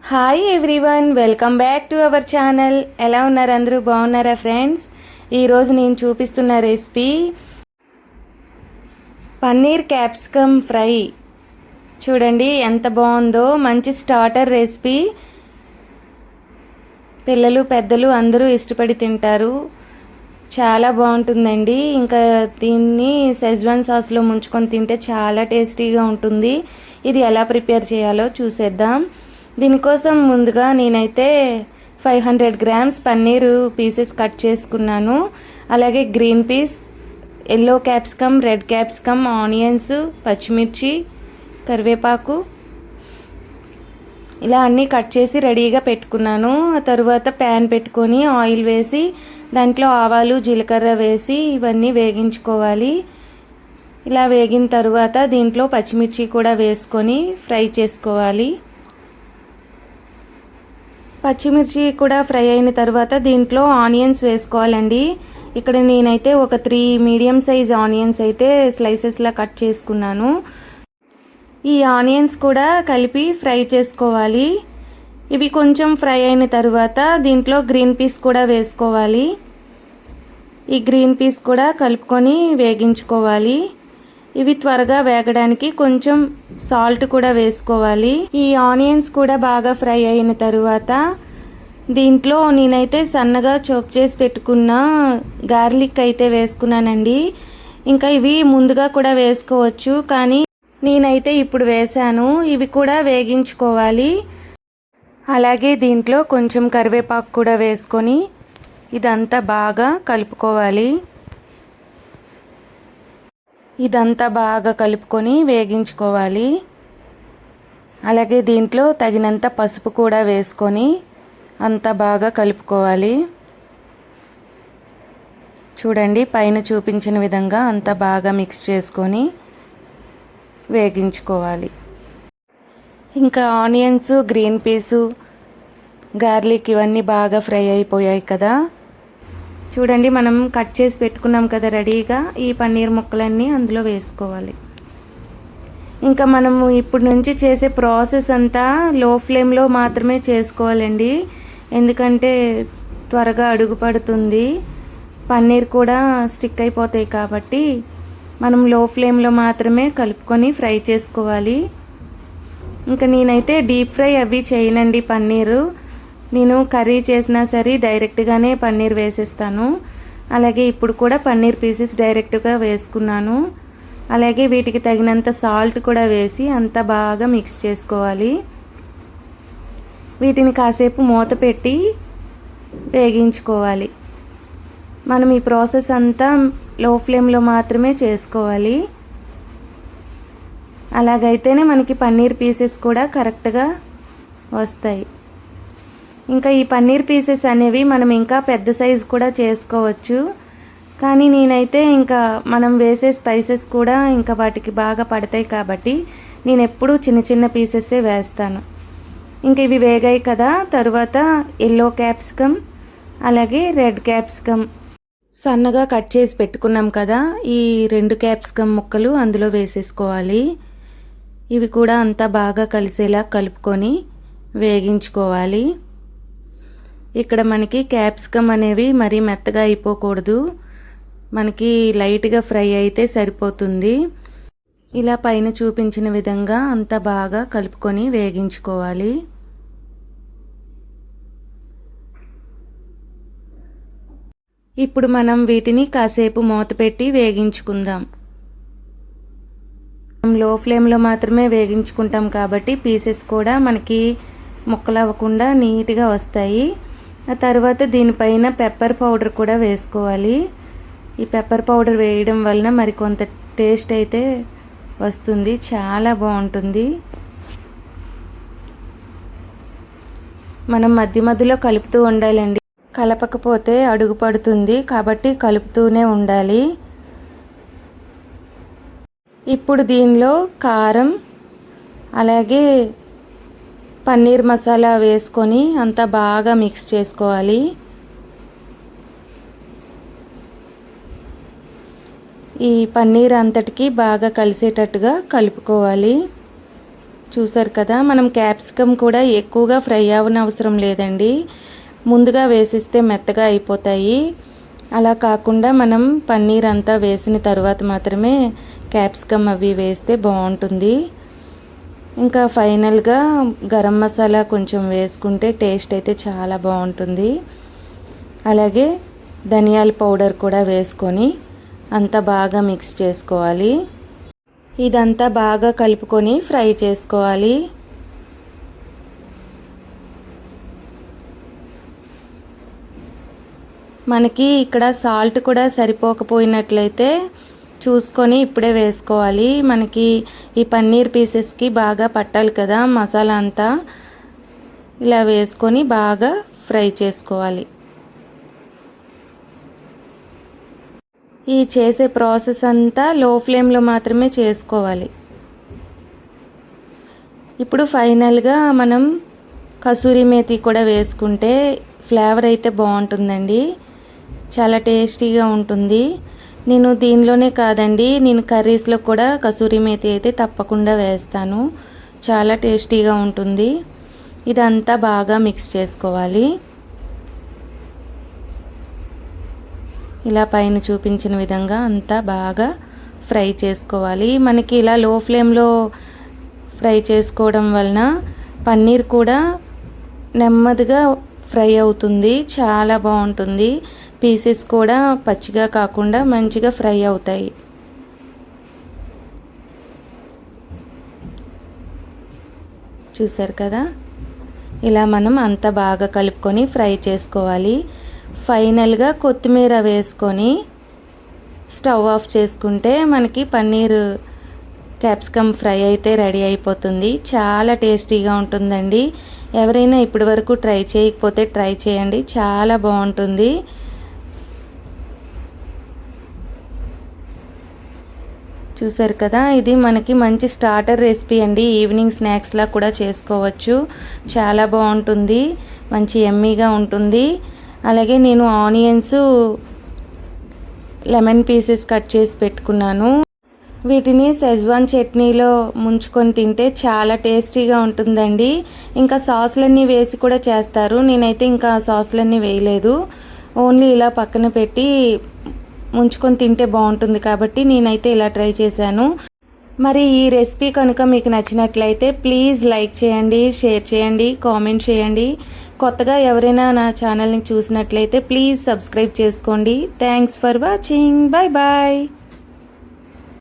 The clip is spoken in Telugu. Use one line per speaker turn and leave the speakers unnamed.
Hi everyone, welcome back to our channel. ఎలా ఉన్నారు అందరూ? బాగున్నారా ఫ్రెండ్స్? ఈరోజు నేను చూపిస్తున్న రెసిపీ పన్నీర్ క్యాప్సికమ్ ఫ్రై. చూడండి ఎంత బాగుందో. మంచి స్టార్టర్ రెసిపీ. పిల్లలు పెద్దలు అందరూ ఇష్టపడి తింటారు. చాలా బాగుంటుందండి. ఇంకా దీన్ని సెజ్వాన్ సాస్లో ముంచుకొని తింటే చాలా టేస్టీగా ఉంటుంది. ఇది ఎలా ప్రిపేర్ చేయాలో చూసేద్దాం. దీనికోసం ముందుగా నేనైతే 500 గ్రామ్స్ పన్నీరు పీసెస్ కట్ చేసుకున్నాను. అలాగే green peas, yellow capsicum, red capsicum, onions, పచ్చిమిర్చి, కరివేపాకు ఇలా అన్నీ కట్ చేసి రెడీగా పెట్టుకున్నాను. ఆ తర్వాత ప్యాన్ పెట్టుకొని ఆయిల్ వేసి దాంట్లో ఆవాలు, జీలకర్ర వేసి ఇవన్నీ వేగించుకోవాలి. ఇలా వేగిన తర్వాత దీంట్లో పచ్చిమిర్చి కూడా వేసుకొని ఫ్రై చేసుకోవాలి. పచ్చిమిర్చి కూడా ఫ్రై అయిన తర్వాత దీంట్లో ఆనియన్స్ వేసుకోవాలండి. ఇక్కడ నేనైతే ఒక 3 మీడియం సైజ్ ఆనియన్స్ అయితే స్లైసెస్లా కట్ చేసుకున్నాను. ఈ ఆనియన్స్ కూడా కలిపి ఫ్రై చేసుకోవాలి. ఇవి కొంచెం ఫ్రై అయిన తర్వాత దీంట్లో గ్రీన్ పీస్ కూడా వేసుకోవాలి. ఈ గ్రీన్ పీస్ కూడా కలుపుకొని వేగించుకోవాలి. ఇవి త్వరగా వేగడానికి కొంచెం సాల్ట్ కూడా వేసుకోవాలి. ఈ ఆనియన్స్ కూడా బాగా ఫ్రై అయిన తర్వాత దీంట్లో నేనైతే సన్నగా చాప్ చేసి పెట్టుకున్న గార్లిక్ అయితే వేసుకున్నానండి. ఇంకా ఇవి ముందుగా కూడా వేసుకోవచ్చు, కానీ నేనైతే ఇప్పుడు వేసాను. ఇవి కూడా వేగించుకోవాలి. అలాగే దీంట్లో కొంచెం కరివేపాకు కూడా వేసుకొని ఇదంతా బాగా కలుపుకోవాలి. ఇదంతా బాగా కలుపుకొని వేగించుకోవాలి. అలాగే దీంట్లో తగినంత పసుపు కూడా వేసుకొని అంతా బాగా కలుపుకోవాలి. చూడండి, పైన చూపించిన విధంగా అంతా బాగా మిక్స్ చేసుకొని వేగించుకోవాలి. ఇంకా ఆనియన్స్, గ్రీన్ పీసు, గార్లిక్ ఇవన్నీ బాగా ఫ్రై అయిపోయాయి కదా. చూడండి, మనం కట్ చేసి పెట్టుకున్నాం కదా రెడీగా. ఈ పన్నీర్ ముక్కలన్నీ అందులో వేసుకోవాలి. ఇంకా మనము ఇప్పుడు నుంచి చేసే ప్రాసెస్ అంతా లో ఫ్లేమ్లో మాత్రమే చేసుకోవాలండి. ఎందుకంటే త్వరగా అడుగు పడుతుంది, పన్నీర్ కూడా స్టిక్ అయిపోతాయి కాబట్టి మనం లో ఫ్లేమ్లో మాత్రమే కలుపుకొని ఫ్రై చేసుకోవాలి. ఇంకా నేనైతే డీప్ ఫ్రై అవి చేయనండి. పన్నీరు నేను కర్రీ చేసినా సరే డైరెక్ట్గానే పన్నీర్ వేసేస్తాను. అలాగే ఇప్పుడు కూడా పన్నీర్ పీసెస్ డైరెక్ట్గా వేసుకున్నాను. అలాగే వీటికి తగినంత సాల్ట్ కూడా వేసి అంతా బాగా మిక్స్ చేసుకోవాలి. వీటిని కాసేపు మూత పెట్టి వేగించుకోవాలి. మనం ఈ ప్రాసెస్ అంతా లో ఫ్లేమ్లో మాత్రమే చేసుకోవాలి. అలాగైతేనే మనకి పన్నీర్ పీసెస్ కూడా కరెక్ట్గా వస్తాయి. ఇంకా ఈ పన్నీర్ పీసెస్ అనేవి మనం ఇంకా పెద్ద సైజు కూడా చేసుకోవచ్చు, కానీ నేనైతే ఇంకా మనం వేసే స్పైసెస్ కూడా ఇంకా వాటికి బాగా పడతాయి కాబట్టి నేను ఎప్పుడూ చిన్న చిన్న పీసెస్సే వేస్తాను. ఇంక ఇవి వేగాయి కదా. తర్వాత ఎల్లో క్యాప్సికమ్ అలాగే రెడ్ క్యాప్సికమ్ సన్నగా కట్ చేసి పెట్టుకున్నాం కదా, ఈ 2 క్యాప్సికమ్ ముక్కలు అందులో వేసేసుకోవాలి. ఇవి కూడా అంతా బాగా కలిసేలా కలుపుకొని వేగించుకోవాలి. ఇక్కడ మనకి క్యాప్సికమ్ అనేవి మరీ మెత్తగా అయిపోకూడదు, మనకి లైట్గా ఫ్రై అయితే సరిపోతుంది. ఇలా పైన చూపించిన విధంగా అంతా బాగా కలుపుకొని వేగించుకోవాలి. ఇప్పుడు మనం వీటిని కాసేపు మూత పెట్టి వేగించుకుందాం. లో ఫ్లేమ్లో మాత్రమే వేగించుకుంటాం కాబట్టి పీసెస్ కూడా మనకి ముక్కలు అవ్వకుండా నీట్గా వస్తాయి. ఆ తర్వాత దీనిపైన పెప్పర్ పౌడర్ కూడా వేసుకోవాలి. ఈ పెప్పర్ పౌడర్ వేయడం వలన మరికొంత టేస్ట్ అయితే వస్తుంది, చాలా బాగుంటుంది. మనం మధ్య మధ్యలో కలుపుతూ ఉండాలండి, కలపకపోతే అడుగు పడుతుంది కాబట్టి కలుపుతూనే ఉండాలి. ఇప్పుడు దీనిలో కారం అలాగే పన్నీర్ మసాలా వేసుకొని అంతా బాగా మిక్స్ చేసుకోవాలి. ఈ పన్నీర్ అంతటికి బాగా కలిసేటట్టుగా కలుపుకోవాలి. చూసారు కదా, మనం క్యాప్సికమ్ కూడా ఎక్కువగా ఫ్రై అవ్వనవసరం లేదండి. ముందుగా వేసిస్తే మెత్తగా అయిపోతాయి. అలా కాకుండా మనం పన్నీర్ అంతా వేసిన తర్వాత మాత్రమే క్యాప్సికమ్ అవి వేస్తే బాగుంటుంది. ఇంకా ఫైనల్గా గరం మసాలా కొంచెం వేసుకుంటే టేస్ట్ అయితే చాలా బాగుంటుంది. అలాగే ధనియాల పౌడర్ కూడా వేసుకొని అంతా బాగా మిక్స్ చేసుకోవాలి. ఇదంతా బాగా కలుపుకొని ఫ్రై చేసుకోవాలి. మనకి ఇక్కడ సాల్ట్ కూడా సరిపోకపోయినట్లయితే చూసుకొని ఇప్పుడే వేసుకోవాలి. మనకి ఈ పన్నీర్ పీసెస్కి బాగా పట్టాలి కదా మసాలా అంతా. ఇలా వేసుకొని బాగా ఫ్రై చేసుకోవాలి. ఈ చేసే ప్రాసెస్ అంతా లో ఫ్లేమ్లో మాత్రమే చేసుకోవాలి. ఇప్పుడు ఫైనల్గా మనం కసూరి మేతి కూడా వేసుకుంటే ఫ్లేవర్ అయితే బాగుంటుందండి. చాలా టేస్టీగా ఉంటుంది. నేను దీనిలోనే కాదండి, నేను కర్రీస్లో కూడా కసూరి మేతి అయితే తప్పకుండా వేస్తాను. చాలా టేస్టీగా ఉంటుంది. ఇదంతా బాగా మిక్స్ చేసుకోవాలి. ఇలా పైన చూపించిన విధంగా అంతా బాగా ఫ్రై చేసుకోవాలి. మనకి ఇలా లో ఫ్లేమ్లో ఫ్రై చేసుకోవడం వలన పన్నీర్ కూడా నెమ్మదిగా ఫ్రై అవుతుంది. చాలా బాగుంటుంది. పీసెస్ కూడా పచ్చిగా కాకుండా మంచిగా ఫ్రై అవుతాయి. చూసారు కదా, ఇలా మనం అంతా బాగా కలుపుకొని ఫ్రై చేసుకోవాలి. ఫైనల్గా కొత్తిమీర వేసుకొని స్టవ్ ఆఫ్ చేసుకుంటే మనకి పన్నీర్ క్యాప్సికమ్ ఫ్రై అయితే రెడీ అయిపోతుంది. చాలా టేస్టీగా ఉంటుందండి. ఎవరైనా ఇప్పటి వరకు ట్రై చేయకపోతే ట్రై చేయండి, చాలా బాగుంటుంది. చూసారు కదా, ఇది మనకి మంచి స్టార్టర్ రెసిపీ అండి. ఈవినింగ్ స్నాక్స్లా కూడా చేసుకోవచ్చు. చాలా బాగుంటుంది, మంచి యమ్మీగా ఉంటుంది. అలాగే నేను ఆనియన్స్ లెమన్ పీసెస్ కట్ చేసి పెట్టుకున్నాను. వీటిని షెజ్వాన్ చట్నీలో ముంచుకొని తింటే చాలా టేస్టీగా ఉంటుందండి. ఇంకా సాసులన్నీ వేసి కూడా చేస్తారు. నేనైతే ఇంకా సాసులన్నీ వేయలేదు, ఓన్లీ ఇలా పక్కన పెట్టి ముంచుకొని తింటే బాగుంటుంది కాబట్టి నేనైతే ఇలా ట్రై చేశాను. మరి ఈ రెసిపీ కనుక మీకు నచ్చినట్లయితే ప్లీజ్ లైక్ చేయండి, షేర్ చేయండి, కామెంట్ చేయండి. కొత్తగా ఎవరైనా నా ఛానల్ని చూసినట్లయితే ప్లీజ్ సబ్స్క్రైబ్ చేసుకోండి. Thanks for watching. Bye bye.